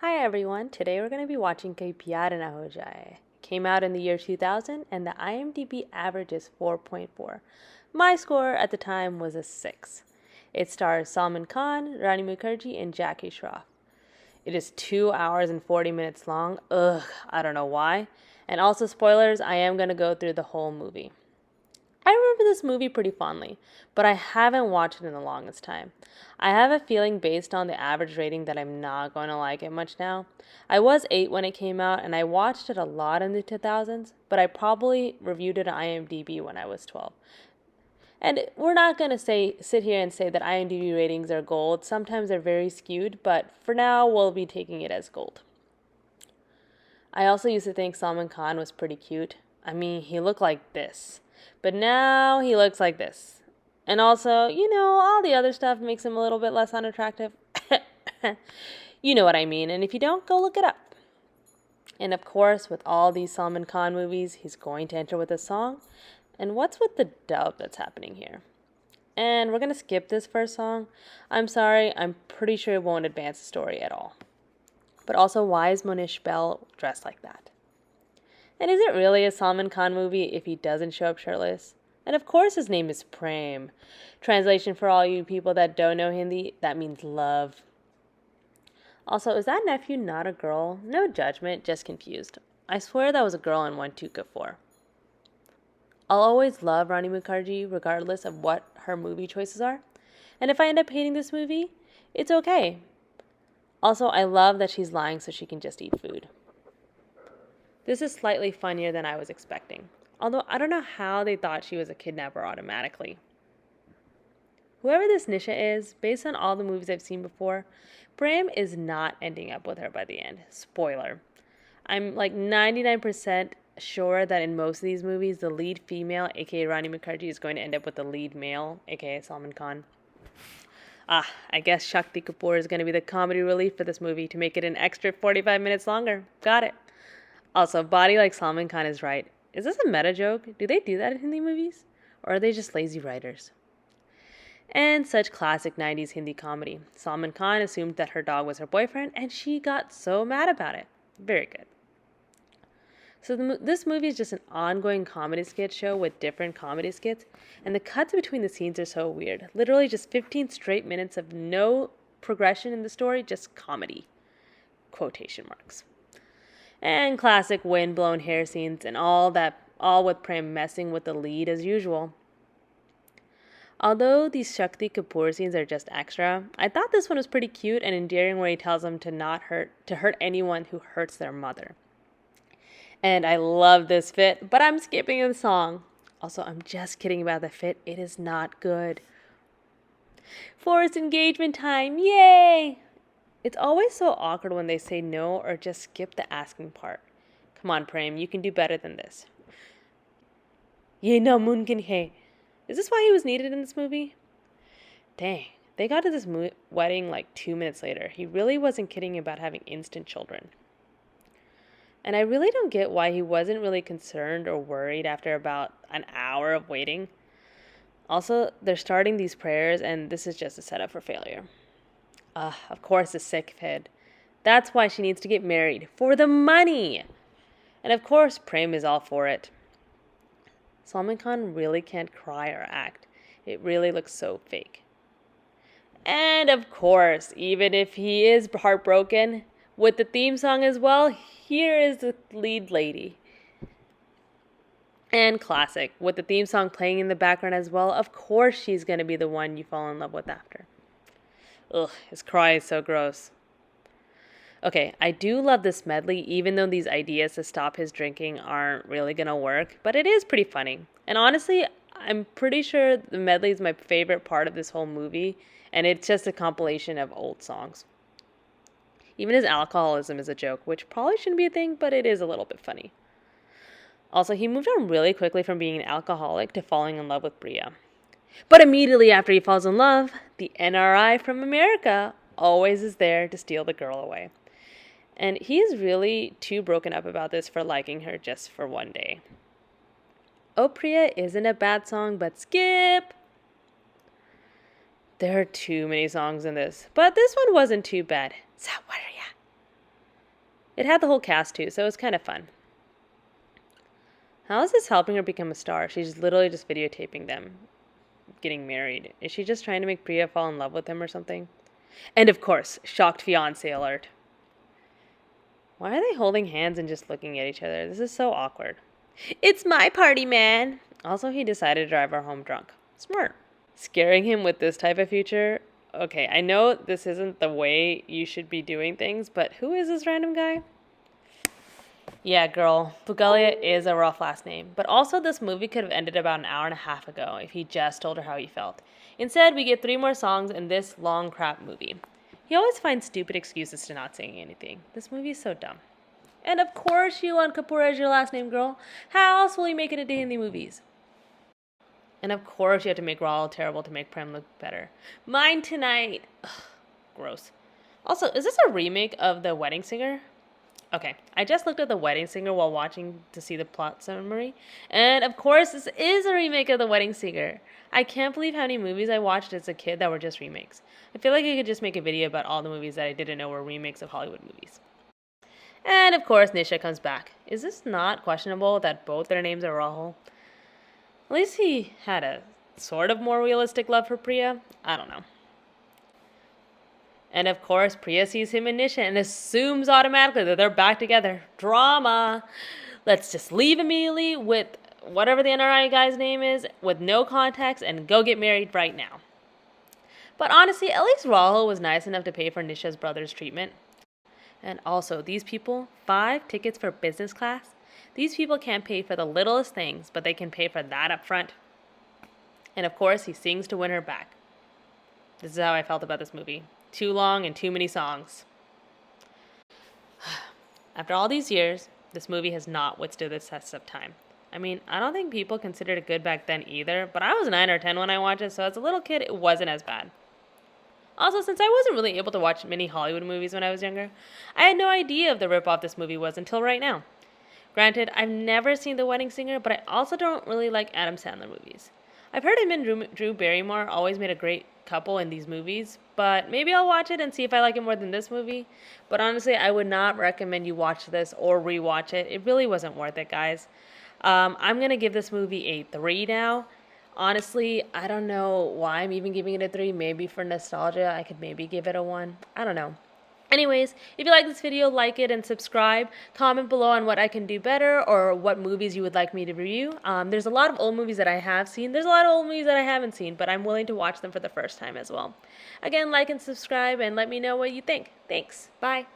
Hi everyone, today we're going to be watching Kahin Pyaar Jaaye. It came out in the year 2000 and the IMDb average is 4.4. My score at the time was a 6. It stars Salman Khan, Rani Mukherjee, and Jackie Shroff. It is 2 hours and 40 minutes long. Ugh, I don't know why. And also spoilers, I am going to go through the whole movie. I remember this movie pretty fondly, but I haven't watched it in the longest time. I have a feeling based on the average rating that I'm not going to like it much now. I was 8 when it came out, and I watched it a lot in the 2000s, but I probably reviewed it on IMDb when I was 12. And we're not going to sit here and say that IMDb ratings are gold. Sometimes they're very skewed, but for now, we'll be taking it as gold. I also used to think Salman Khan was pretty cute. I mean, he looked like this. But now he looks like this. And also, all the other stuff makes him a little bit less unattractive. You know what I mean. And if you don't, go look it up. And of course, with all these Salman Khan movies, he's going to enter with a song. And what's with the dub that's happening here? And we're going to skip this first song. I'm sorry, I'm pretty sure it won't advance the story at all. But also, why is Monish Bell dressed like that? And is it really a Salman Khan movie if he doesn't show up shirtless? And of course his name is Prem. Translation for all you people that don't know Hindi, that means love. Also, is that nephew not a girl? No judgment, just confused. I swear that was a girl in 1-2-4. I'll always love Rani Mukherjee regardless of what her movie choices are. And if I end up hating this movie, it's okay. Also, I love that she's lying so she can just eat food. This is slightly funnier than I was expecting, although I don't know how they thought she was a kidnapper automatically. Whoever this Nisha is, based on all the movies I've seen before, Prem is not ending up with her by the end. Spoiler. I'm like 99% sure that in most of these movies, the lead female, aka Rani Mukherjee, is going to end up with the lead male, aka Salman Khan. I guess Shakti Kapoor is going to be the comedy relief for this movie to make it an extra 45 minutes longer. Got it. Also, body like Salman Khan is right. Is this a meta joke? Do they do that in Hindi movies? Or are they just lazy writers? And such classic 90s Hindi comedy. Salman Khan assumed that her dog was her boyfriend, and she got so mad about it. Very good. So this movie is just an ongoing comedy skit show with different comedy skits, and the cuts between the scenes are so weird. Literally just 15 straight minutes of no progression in the story, just comedy. Quotation marks. And classic wind-blown hair scenes and all with Prem messing with the lead as usual. Although these Shakti Kapoor scenes are just extra, I thought this one was pretty cute and endearing where he tells them to hurt anyone who hurts their mother. And I love this fit, but I'm skipping the song. Also, I'm just kidding about the fit. It is not good. Forced engagement time, yay! It's always so awkward when they say no or just skip the asking part. Come on, Prem, you can do better than this. Ye namumkin hai. Is this why he was needed in this movie? Dang, they got to this wedding like 2 minutes later. He really wasn't kidding about having instant children. And I really don't get why he wasn't really concerned or worried after about an hour of waiting. Also, they're starting these prayers, and this is just a setup for failure. Of course, a sick kid. That's why she needs to get married. For the money! And of course, Prem is all for it. Salman Khan really can't cry or act. It really looks so fake. And of course, even if he is heartbroken, with the theme song as well, here is the lead lady. And classic, with the theme song playing in the background as well, of course she's going to be the one you fall in love with after. Ugh, his cry is so gross. Okay, I do love this medley, even though these ideas to stop his drinking aren't really gonna work, but it is pretty funny. And honestly, I'm pretty sure the medley is my favorite part of this whole movie, and it's just a compilation of old songs. Even his alcoholism is a joke, which probably shouldn't be a thing, but it is a little bit funny. Also, he moved on really quickly from being an alcoholic to falling in love with Priya. But immediately after he falls in love, the NRI from America always is there to steal the girl away. And he is really too broken up about this for liking her just for one day. Oh Priya isn't a bad song, but skip! There are too many songs in this, but this one wasn't too bad. Sawarya. It had the whole cast too, so it was kind of fun. How is this helping her become a star? She's literally just videotaping them getting married. Is she just trying to make Priya fall in love with him or something? And of course, shocked fiance alert. Why are they holding hands and just looking at each other? This is so awkward. It's my party, man. Also, he decided to drive her home drunk. Smart. Scaring him with this type of future? Okay, I know this isn't the way you should be doing things, but who is this random guy? Yeah, girl, Bugalia is a rough last name. But also, this movie could have ended about an hour and a half ago if he just told her how he felt. Instead, we get 3 more songs in this long crap movie. He always finds stupid excuses to not saying anything. This movie is so dumb. And of course, Yuan Kapoor is your last name, girl. How else will you make it into Hindi movies? And of course, you have to make Raul terrible to make Prem look better. Mine tonight. Ugh, gross. Also, is this a remake of The Wedding Singer? Okay, I just looked at The Wedding Singer while watching to see the plot summary. And of course, this is a remake of The Wedding Singer. I can't believe how many movies I watched as a kid that were just remakes. I feel like I could just make a video about all the movies that I didn't know were remakes of Hollywood movies. And of course, Nisha comes back. Is this not questionable that both their names are Rahul? At least he had a sort of more realistic love for Priya. I don't know. And of course, Priya sees him and Nisha and assumes automatically that they're back together. Drama. Let's just leave immediately with whatever the NRI guy's name is, with no context, and go get married right now. But honestly, at least Rahul was nice enough to pay for Nisha's brother's treatment. And also, these people, 5 tickets for business class. These people can't pay for the littlest things, but they can pay for that up front. And of course, he sings to win her back. This is how I felt about this movie. Too long and too many songs. After all these years, this movie has not withstood the test of time. I mean, I don't think people considered it good back then either, but I was 9 or 10 when I watched it, so as a little kid, it wasn't as bad. Also, since I wasn't really able to watch many Hollywood movies when I was younger, I had no idea of the ripoff this movie was until right now. Granted, I've never seen The Wedding Singer, but I also don't really like Adam Sandler movies. I've heard him and Drew Barrymore always made a great couple in these movies, but maybe I'll watch it and see if I like it more than this movie. But honestly, I would not recommend you watch this or rewatch it. It really wasn't worth it, guys. I'm going to give this movie a 3 now. Honestly, I don't know why I'm even giving it a 3. Maybe for nostalgia, I could maybe give it a 1. I don't know. Anyways, if you like this video, like it and subscribe. Comment below on what I can do better or what movies you would like me to review. There's a lot of old movies that I have seen. There's a lot of old movies that I haven't seen, but I'm willing to watch them for the first time as well. Again, like and subscribe and let me know what you think. Thanks. Bye.